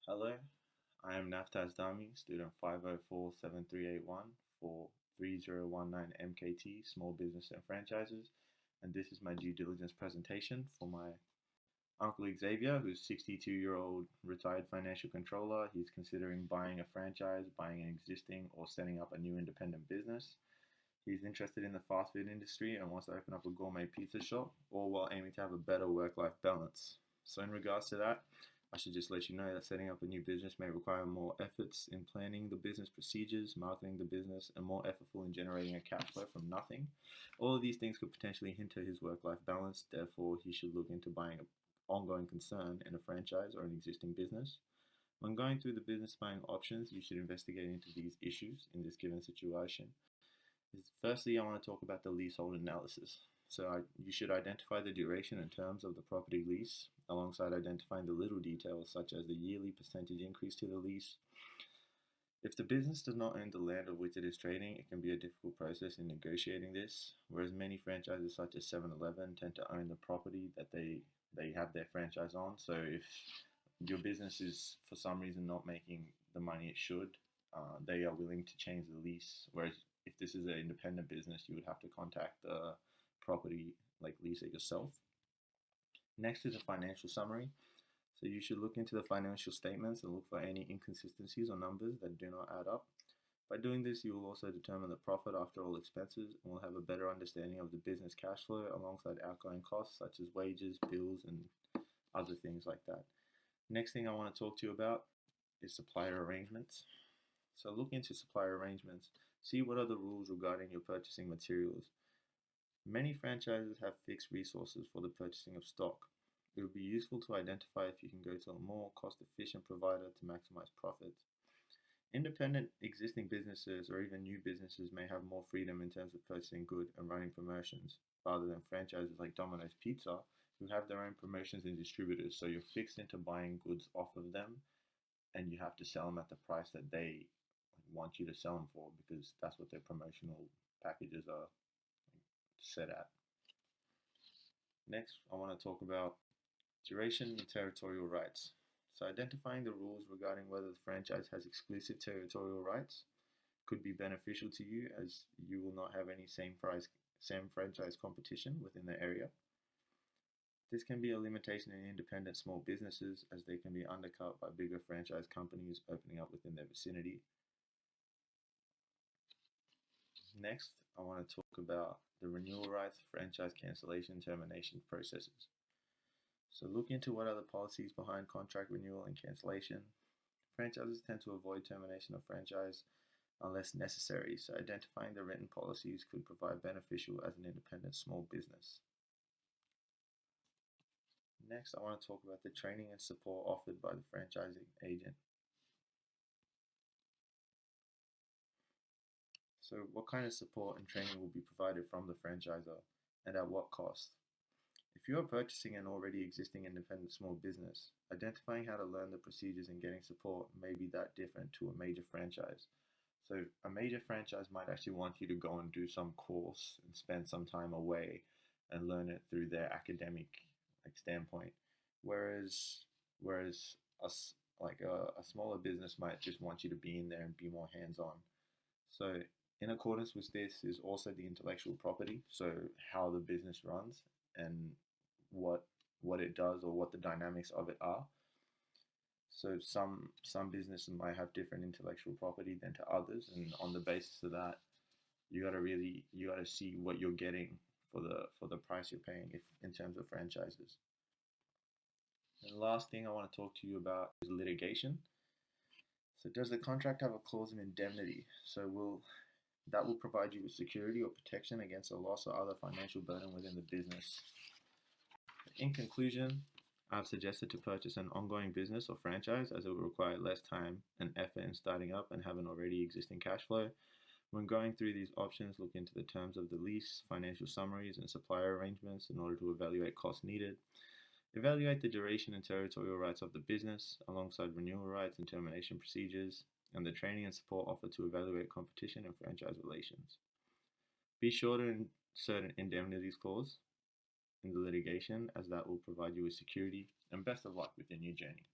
Hello, I am Navtaz Dhamis, student 5047381 for 3019 MKT, Small Business and Franchises, and this is my due diligence presentation for my uncle Xavier, who's 62-year-old retired financial controller. He's considering buying a franchise, buying an existing, or setting up a new independent business. He's interested in the fast food industry and wants to open up a gourmet pizza shop, all while aiming to have a better work-life balance. So in regards to that, I should just let you know that setting up a new business may require more efforts in planning the business procedures, marketing the business, and more effortful in generating a cash flow from nothing. All of these things could potentially hinder his work-life balance. Therefore, he should look into buying an ongoing concern in a franchise or an existing business. When going through the business buying options, you should investigate into these issues in this given situation. Firstly, I want to talk about the leasehold analysis. You should identify the duration and terms of the property lease, alongside identifying the little details such as the yearly percentage increase to the lease. If the business does not own the land of which it is trading, it can be a difficult process in negotiating this, whereas many franchises such as 7-Eleven tend to own the property that they have their franchise on. So if your business is for some reason not making the money it should, they are willing to change the lease, whereas if this is an independent business, you would have to contact the property leaser yourself. Next is a financial summary. So you should look into the financial statements and look for any inconsistencies or numbers that do not add up. By doing this, you will also determine the profit after all expenses and will have a better understanding of the business cash flow alongside outgoing costs such as wages, bills, and other things like that. Next thing I want to talk to you about is supplier arrangements. So look into supplier arrangements. See what are the rules regarding your purchasing materials. Many franchises have fixed resources for the purchasing of stock. It would be useful to identify if you can go to a more cost-efficient provider to maximize profits. Independent existing businesses or even new businesses may have more freedom in terms of purchasing goods and running promotions, rather than franchises like Domino's Pizza, who have their own promotions and distributors, so you're fixed into buying goods off of them, and you have to sell them at the price that they want you to sell them for, because that's what their promotional packages are set at. Next, I want to talk about duration and territorial rights. So identifying the rules regarding whether the franchise has exclusive territorial rights could be beneficial to you, as you will not have any same franchise competition within the area. This can be a limitation in independent small businesses, as they can be undercut by bigger franchise companies opening up within their vicinity. Next, I want to talk about the renewal rights, franchise cancellation, termination processes. So look into what are the policies behind contract renewal and cancellation. Franchises tend to avoid termination of franchise unless necessary, so identifying the written policies could provide beneficial as an independent small business. Next, I want to talk about the training and support offered by the franchising agent. So what kind of support and training will be provided from the franchisor, and at what cost? If you are purchasing an already existing independent small business, identifying how to learn the procedures and getting support may be that different to a major franchise. So a major franchise might actually want you to go and do some course and spend some time away and learn it through their academic standpoint, whereas a smaller business might just want you to be in there and be more hands-on. So in accordance with this is also the intellectual property, so how the business runs and what it does or what the dynamics of it are. So some businesses might have different intellectual property than to others, and on the basis of that, you gotta see what you're getting for the price you're paying if in terms of franchises. And the last thing I want to talk to you about is litigation. So does the contract have a clause of indemnity? That will provide you with security or protection against a loss or other financial burden within the business. In conclusion, I've suggested to purchase an ongoing business or franchise, as it will require less time and effort in starting up and have an already existing cash flow. When going through these options, look into the terms of the lease, financial summaries, and supplier arrangements in order to evaluate costs needed. Evaluate the duration and territorial rights of the business, alongside renewal rights and termination procedures, and the training and support offered to evaluate competition and franchise relations. Be sure to insert an indemnities clause in the litigation, as that will provide you with security, and best of luck with your new journey.